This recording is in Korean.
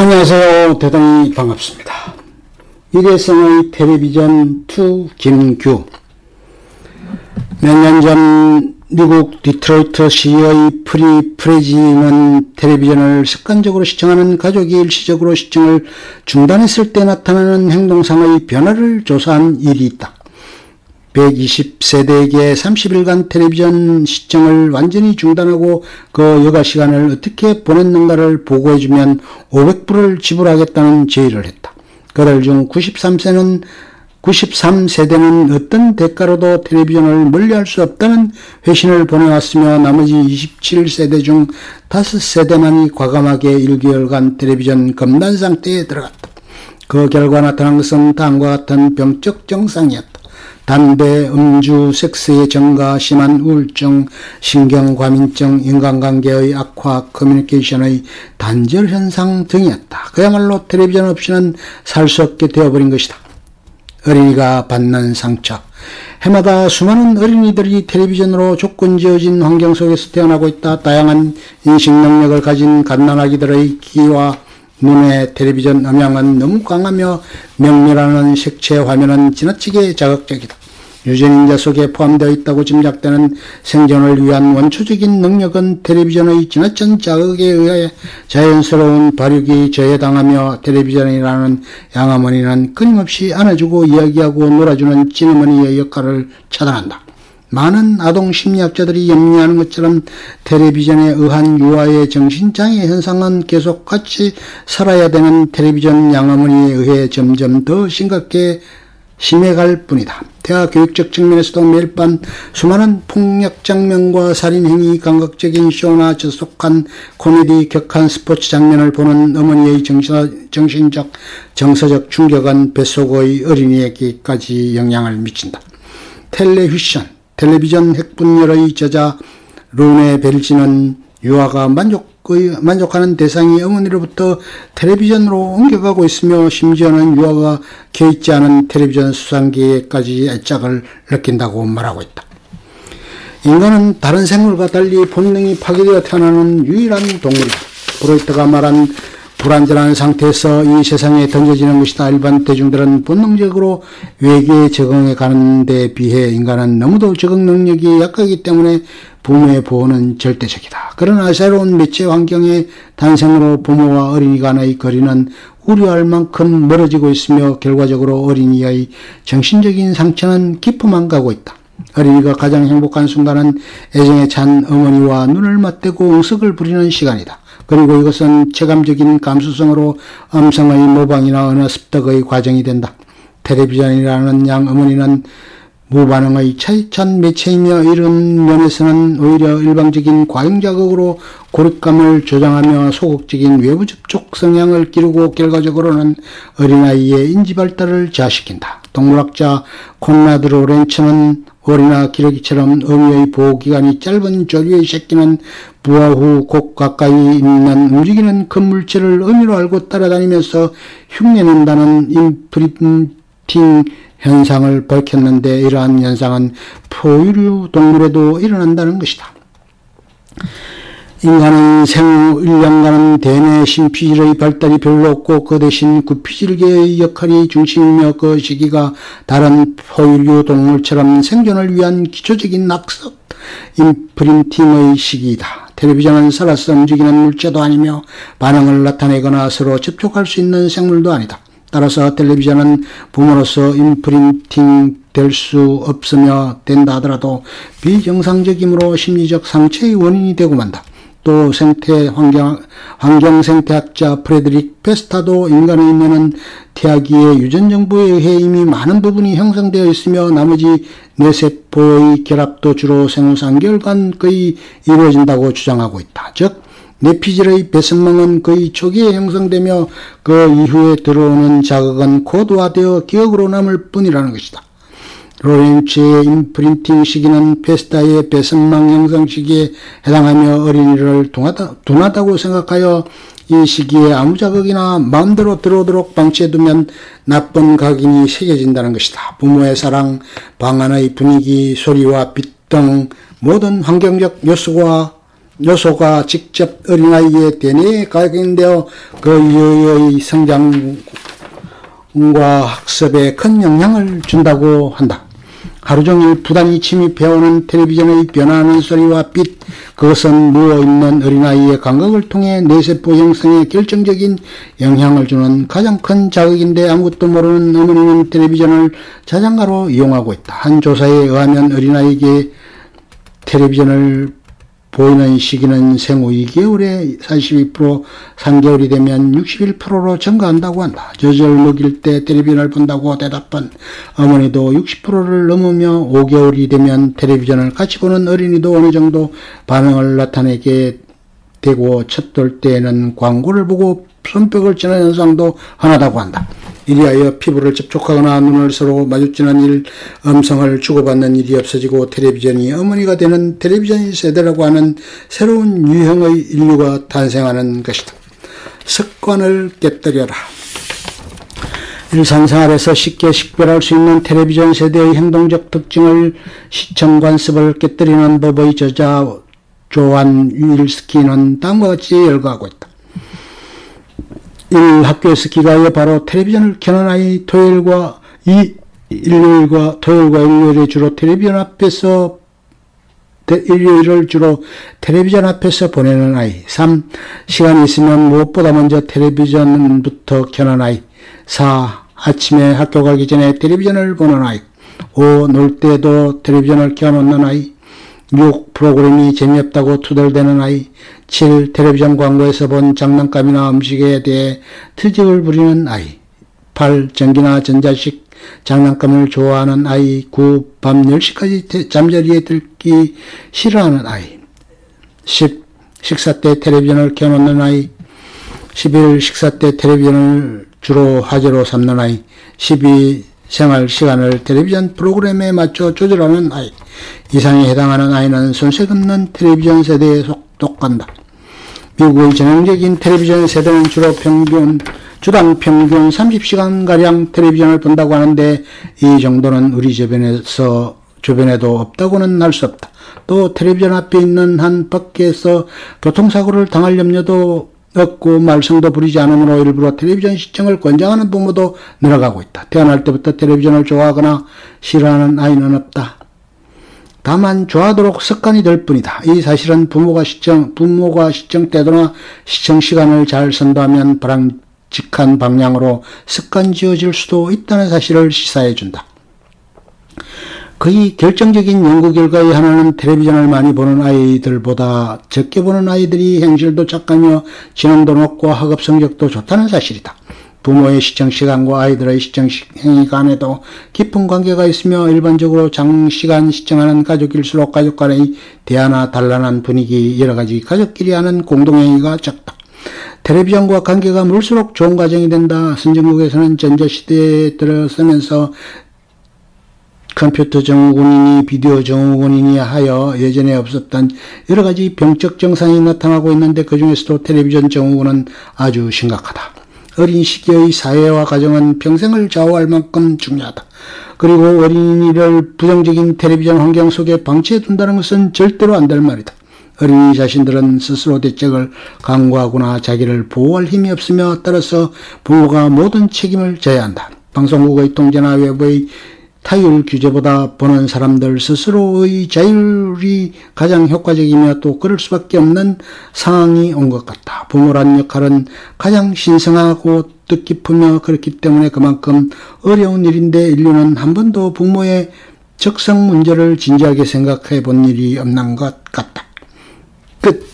안녕하세요. 대단히 반갑습니다. 일회성의 텔레비전 2 김규. 몇 년 전 미국 디트로이트시의 프리지는 텔레비전을 습관적으로 시청하는 가족이 일시적으로 시청을 중단했을 때 나타나는 행동상의 변화를 조사한 일이 있다. 120세대에게 30일간 텔레비전 시청을 완전히 중단하고 그 여가 시간을 어떻게 보냈는가를 보고해주면 500불을 지불하겠다는 제의를 했다. 그들 중 93세대는 어떤 대가로도 텔레비전을 멀리할 수 없다는 회신을 보내왔으며 나머지 27세대 중 5세대만이 과감하게 1개월간 텔레비전 금단 상태에 들어갔다. 그 결과 나타난 것은 다음과 같은 병적 증상이었다. 담배, 음주, 섹스의 증가, 심한 우울증, 신경과민증, 인간관계의 악화, 커뮤니케이션의 단절 현상 등이었다. 그야말로 텔레비전 없이는 살 수 없게 되어버린 것이다. 어린이가 받는 상처. 해마다 수많은 어린이들이 텔레비전으로 조건지어진 환경 속에서 태어나고 있다. 다양한 인식 능력을 가진 갓난아기들의 귀와 눈의 텔레비전 음향은 너무 강하며 명밀하는 색채 화면은 지나치게 자극적이다. 유전인자 속에 포함되어 있다고 짐작되는 생존을 위한 원초적인 능력은 텔레비전의 지나친 자극에 의해 자연스러운 발육이 저해당하며 텔레비전이라는 양어머니는 끊임없이 안아주고 이야기하고 놀아주는 찐어머니의 역할을 차단한다. 많은 아동 심리학자들이 염려하는 것처럼 텔레비전에 의한 유아의 정신장애 현상은 계속 같이 살아야 되는 텔레비전 양어머니에 의해 점점 더 심해갈 뿐이다. 대학 교육적 측면에서도 매일 밤 수많은 폭력 장면과 살인 행위, 감각적인 쇼나 저속한 코미디, 격한 스포츠 장면을 보는 어머니의 정신적, 정서적 충격은 뱃속의 어린이에게까지 영향을 미친다. 텔레비전 핵분열의 저자 르네 벨지는 유아가 만족하는 대상이 어머니로부터 텔레비전으로 옮겨가고 있으며 심지어는 유아가 켜있지 않은 텔레비전 수상기에까지 애착을 느낀다고 말하고 있다. 인간은 다른 생물과 달리 본능이 파괴되어 태어나는 유일한 동물이다. 프로이트가 말한 불완전한 상태에서 이 세상에 던져지는 것이다. 일반 대중들은 본능적으로 외계에 적응해 가는 데 비해 인간은 너무도 적응 능력이 약하기 때문에 부모의 보호는 절대적이다. 그러나 새로운 매체 환경의 탄생으로 부모와 어린이 간의 거리는 우려할 만큼 멀어지고 있으며 결과적으로 어린이의 정신적인 상처는 깊어만 가고 있다. 어린이가 가장 행복한 순간은 애정에 찬 어머니와 눈을 맞대고 응석을 부리는 시간이다. 그리고 이것은 체감적인 감수성으로 음성의 모방이나 언어 습득의 과정이 된다. 텔레비전이라는 양 어머니는 무반응의 차이찬 매체이며 이런 면에서는 오히려 일방적인 과잉자극으로 고립감을 조장하며 소극적인 외부 접촉 성향을 기르고 결과적으로는 어린아이의 인지발달을 저하시킨다. 동물학자 콘라드 로렌츠는 오리나 기러기처럼 어미의 보호기간이 짧은 조류의 새끼는 부화 후 곧 가까이 있는 움직이는 큰 물체를 어미로 알고 따라다니면서 흉내낸다는 인프린팅 현상을 밝혔는데 이러한 현상은 포유류 동물에도 일어난다는 것이다. 인간은 생후 1년간은 대뇌 심피질의 발달이 별로 없고 그 대신 구피질계의 역할이 중심이며 그 시기가 다른 포유류 동물처럼 생존을 위한 기초적인 낙석, 인프린팅의 시기이다. 텔레비전은 살아서 움직이는 물체도 아니며 반응을 나타내거나 서로 접촉할 수 있는 생물도 아니다. 따라서 텔레비전은 부모로서 인프린팅 될 수 없으며 된다 하더라도 비정상적이므로 심리적 상처의 원인이 되고 만다. 또 환경생태학자 프레드릭 페스타도 인간의 뇌는 태아기의 유전정보에 의해 이미 많은 부분이 형성되어 있으며 나머지 뇌세포의 결합도 주로 생후 3개월간 거의 이루어진다고 주장하고 있다. 즉 뇌피질의 배선망은 거의 초기에 형성되며 그 이후에 들어오는 자극은 코드화되어 기억으로 남을 뿐이라는 것이다. 로렌츠의 인프린팅 시기는 페스타의 배선망 형성 시기에 해당하며 어린이를 둔하다고 생각하여 이 시기에 아무 자극이나 마음대로 들어오도록 방치해두면 나쁜 각인이 새겨진다는 것이다. 부모의 사랑, 방 안의 분위기, 소리와 빛 등 모든 환경적 요소가 요소가 직접 어린아이의 대뇌에 각인되어 그의 성장과 학습에 큰 영향을 준다고 한다. 하루 종일 부단히 침입해오는 텔레비전의 변화하는 소리와 빛, 그것은 누워있는 어린아이의 감각을 통해 뇌세포 형성에 결정적인 영향을 주는 가장 큰 자극인데, 아무것도 모르는 어머니는 텔레비전을 자장가로 이용하고 있다. 한 조사에 의하면 어린아이에게 텔레비전을 보이는 시기는 생후 2개월에 42%, 3개월이 되면 61%로 증가한다고 한다. 젖을 먹일 때 텔레비전을 본다고 대답한 어머니도 60%를 넘으며 5개월이 되면 텔레비전을 같이 보는 어린이도 어느 정도 반응을 나타내게 되고, 첫 돌 때에는 광고를 보고 손뼉을 치는 현상도 흔하다고 한다. 이리하여 피부를 접촉하거나 눈을 서로 마주치는 음성을 주고받는 일이 없어지고 텔레비전이 어머니가 되는 텔레비전 세대라고 하는 새로운 유형의 인류가 탄생하는 것이다. 습관을 깨뜨려라. 일상생활에서 쉽게 식별할 수 있는 텔레비전 세대의 행동적 특징을 시청 관습을 깨뜨리는 법의 저자 조안 윌스키는 다음과 같이 열거하고 있다. 1. 학교에서 기가에 바로 텔레비전을 켜는 아이. 토요일과 일요일에 주로 일요일을 주로 텔레비전 앞에서 보내는 아이. 3. 시간이 있으면 무엇보다 먼저 텔레비전부터 켜는 아이. 4. 아침에 학교 가기 전에 텔레비전을 보는 아이. 5. 놀 때도 텔레비전을 켜놓는 아이. 6. 프로그램이 재미없다고 투덜대는 아이. 7. 텔레비전 광고에서 본 장난감이나 음식에 대해 트집을 부리는 아이. 8. 전기나 전자식 장난감을 좋아하는 아이. 9. 밤 10시까지 잠자리에 들기 싫어하는 아이. 10. 식사 때 텔레비전을 켜놓는 아이. 11. 식사 때 텔레비전을 주로 화제로 삼는 아이. 12. 생활 시간을 텔레비전 프로그램에 맞춰 조절하는 아이. 이상에 해당하는 아이는 손색 없는 텔레비전 세대에 속한다. 미국의 전형적인 텔레비전 세대는 주당 평균 30시간가량 텔레비전을 본다고 하는데, 이 정도는 우리 주변에도 없다고는 할 수 없다. 또 텔레비전 앞에 있는 한 밖에서 교통사고를 당할 염려도 없고 말썽도 부리지 않으므로 일부러 텔레비전 시청을 권장하는 부모도 늘어가고 있다. 태어날 때부터 텔레비전을 좋아하거나 싫어하는 아이는 없다. 다만 좋아하도록 습관이 될 뿐이다. 이 사실은 부모가 시청 태도나 시청 시간을 잘 선도하면 바람직한 방향으로 습관 지어질 수도 있다는 사실을 시사해준다. 거의 결정적인 연구 결과의 하나는 텔레비전을 많이 보는 아이들보다 적게 보는 아이들이 행실도 착하며 지능도 높고 학업 성적도 좋다는 사실이다. 부모의 시청 시간과 아이들의 시청 행위 간에도 깊은 관계가 있으며, 일반적으로 장시간 시청하는 가족일수록 가족 간의 대화나 단란한 분위기, 여러가지 가족끼리 하는 공동행위가 적다. 텔레비전과 관계가 멀수록 좋은 가정이 된다. 선진국에서는 전자시대에 들어서면서 컴퓨터 증후군이니 비디오 증후군이니 하여 예전에 없었던 여러가지 병적 증상이 나타나고 있는데, 그 중에서도 텔레비전 증후군은 아주 심각하다. 어린 시기의 사회와 가정은 평생을 좌우할 만큼 중요하다. 그리고 어린이를 부정적인 텔레비전 환경 속에 방치해 둔다는 것은 절대로 안 될 말이다. 어린이 자신들은 스스로 대책을 강구하거나 자기를 보호할 힘이 없으며, 따라서 부모가 모든 책임을 져야 한다. 방송국의 통제나 외부의 타율 규제보다 보는 사람들 스스로의 자율이 가장 효과적이며 또 그럴 수밖에 없는 상황이 온 것 같다. 부모란 역할은 가장 신성하고 뜻깊으며 그렇기 때문에 그만큼 어려운 일인데, 인류는 한 번도 부모의 적성 문제를 진지하게 생각해 본 일이 없는 것 같다. 끝.